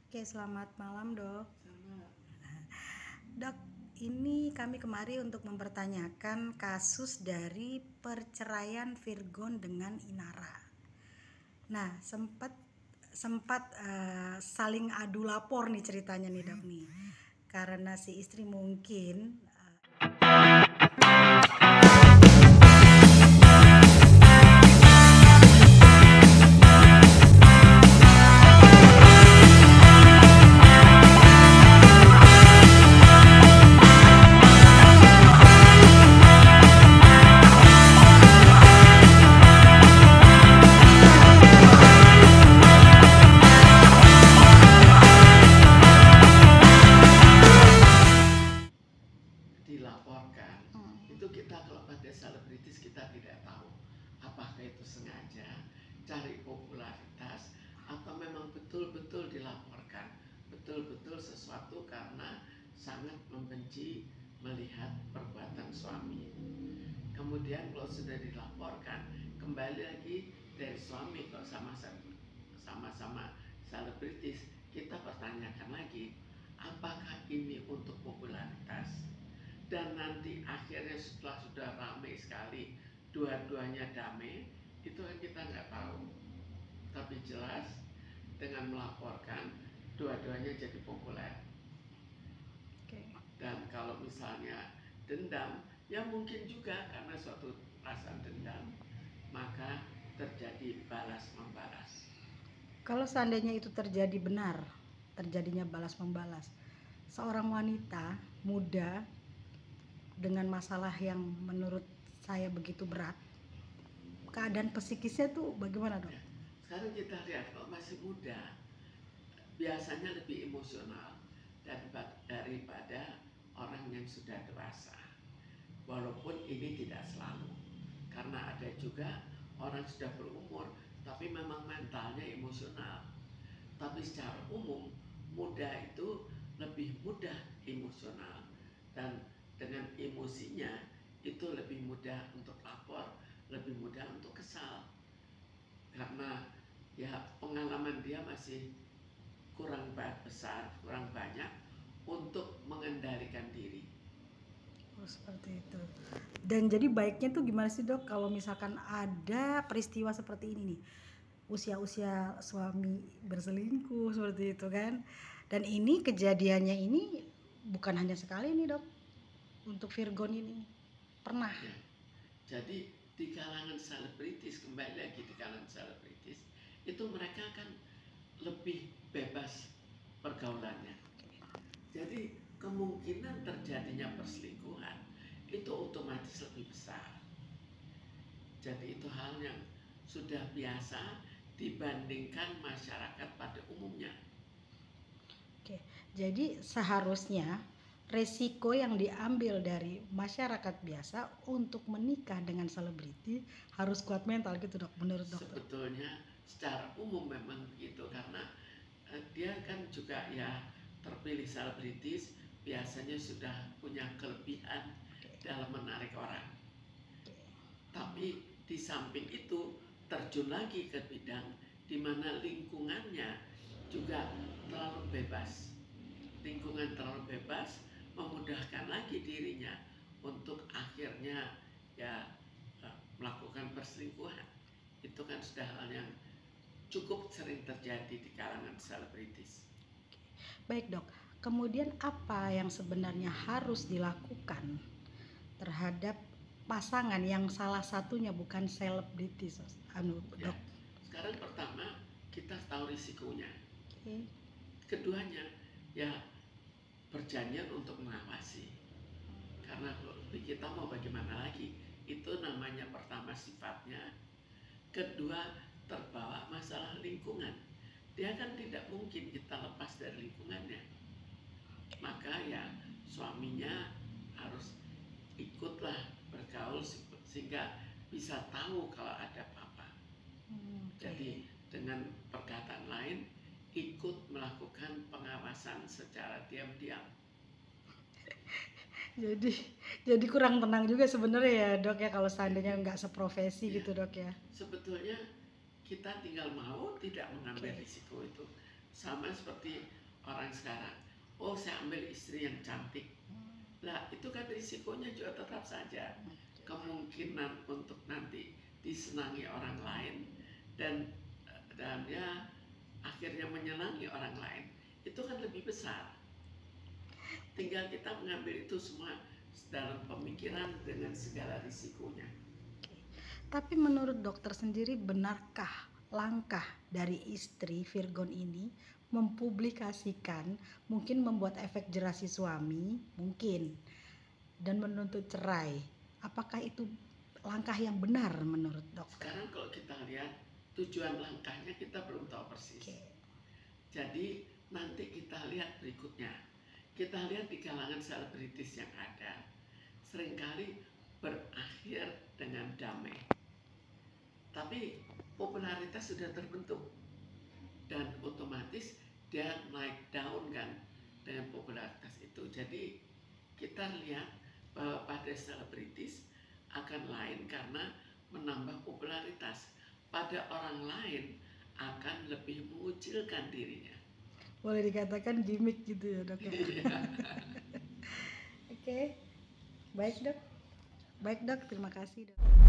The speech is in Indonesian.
Oke, selamat malam dok. Sama. Dok, ini kami kemari untuk mempertanyakan kasus dari perceraian Virgon dengan Inara. Nah, sempat sempat saling adu lapor nih ceritanya nih dok nih, karena si istri mungkin Dilaporkan itu kita kalau pada selebritis kita tidak tahu apakah itu sengaja cari popularitas atau memang betul-betul dilaporkan betul-betul sesuatu karena sangat membenci melihat perbuatan suami. Kemudian kalau sudah dilaporkan kembali lagi dari suami, kalau sama-sama selebritis kita pertanyakan lagi apakah ini untuk popularitas. Dan nanti akhirnya setelah sudah ramai sekali dua-duanya damai, itu kan kita nggak tahu. Tapi jelas dengan melaporkan dua-duanya jadi populer. Dan kalau misalnya dendam, ya mungkin juga karena suatu perasaan dendam, maka terjadi balas membalas. kalau seandainya itu terjadi benar, terjadinya balas membalas, seorang wanita muda dengan masalah yang menurut saya begitu berat, keadaan psikisnya tuh bagaimana dok? Ya. Sekarang kita lihat kalau masih muda, biasanya lebih emosional daripada orang yang sudah dewasa. Walaupun ini tidak selalu, karena ada juga orang sudah berumur tapi memang mentalnya emosional. Tapi secara umum muda itu lebih mudah emosional, dan dengan emosinya itu lebih mudah untuk lapor, lebih mudah untuk kesal, karena ya pengalaman dia masih kurang besar, kurang banyak untuk mengendalikan diri. Oh, seperti itu. Dan jadi baiknya tuh gimana sih dok kalau misalkan ada peristiwa seperti ini nih, usia-usia suami berselingkuh seperti itu kan, dan ini kejadiannya ini bukan hanya sekali nih dok, untuk Virgon ini pernah. Ya. Jadi di kalangan selebritis, kembali lagi di kalangan selebritis, itu mereka kan lebih bebas pergaulannya. Jadi kemungkinan terjadinya perselingkuhan itu otomatis lebih besar. Jadi itu hal yang sudah biasa dibandingkan masyarakat pada umumnya. Oke, jadi seharusnya resiko yang diambil dari masyarakat biasa untuk menikah dengan selebriti harus kuat mental gitu dok, menurut dokter. Sebetulnya secara umum memang begitu, karena dia kan juga ya terpilih selebritis, biasanya sudah punya kelebihan dalam menarik orang. Tapi di samping itu terjun lagi ke bidang di mana lingkungannya juga terlalu bebas. Lingkungan terlalu bebas memudahkan lagi dirinya untuk akhirnya ya melakukan perselingkuhan. Itu kan sudah hal yang cukup sering terjadi di kalangan selebritis. Baik dok, kemudian apa yang sebenarnya harus dilakukan terhadap pasangan yang salah satunya bukan selebritis, Ya. dok? Sekarang pertama kita tahu risikonya. Oke. Keduanya ya perjanjian untuk mengawasi. Karena kita mau bagaimana lagi? Itu namanya pertama sifatnya. Kedua terbawa masalah lingkungan. Dia kan tidak mungkin kita lepas dari lingkungannya. Maka ya suaminya harus ikutlah bergaul sehingga bisa tahu kalau ada apa-apa. Jadi dengan perkataan lain, ikut melakukan pengawasan secara diam-diam. Jadi kurang tenang juga sebenarnya ya dok ya kalau seandainya nggak seprofesi Ya. gitu dok ya. Sebetulnya kita tinggal mau tidak mengambil risiko itu. Sama seperti orang sekarang, oh saya ambil istri yang cantik. Lah itu kan risikonya juga tetap saja. Kemungkinan untuk nanti disenangi orang lain dan ya akhirnya menyenangi orang lain itu kan lebih besar. Tinggal kita mengambil itu semua dalam pemikiran dengan segala risikonya. Tapi menurut dokter sendiri, benarkah langkah dari istri Virgon ini mempublikasikan, mungkin membuat efek jerah si suami, mungkin, dan menuntut cerai? Apakah itu langkah yang benar menurut dokter? Sekarang kalau kita lihat tujuan langkahnya kita belum tahu persis. Jadi nanti kita lihat berikutnya. Kita lihat di kalangan selebritis yang ada, seringkali berakhir dengan damai. Tapi popularitas sudah terbentuk dan otomatis dia naik daun kan dengan popularitas itu. Jadi kita lihat bahwa pada selebritis akan lain karena menambah popularitas. Pada orang lain akan lebih mengucilkan dirinya. Boleh dikatakan gimmick gitu ya dok ya. Oke, baik dok, terima kasih dok.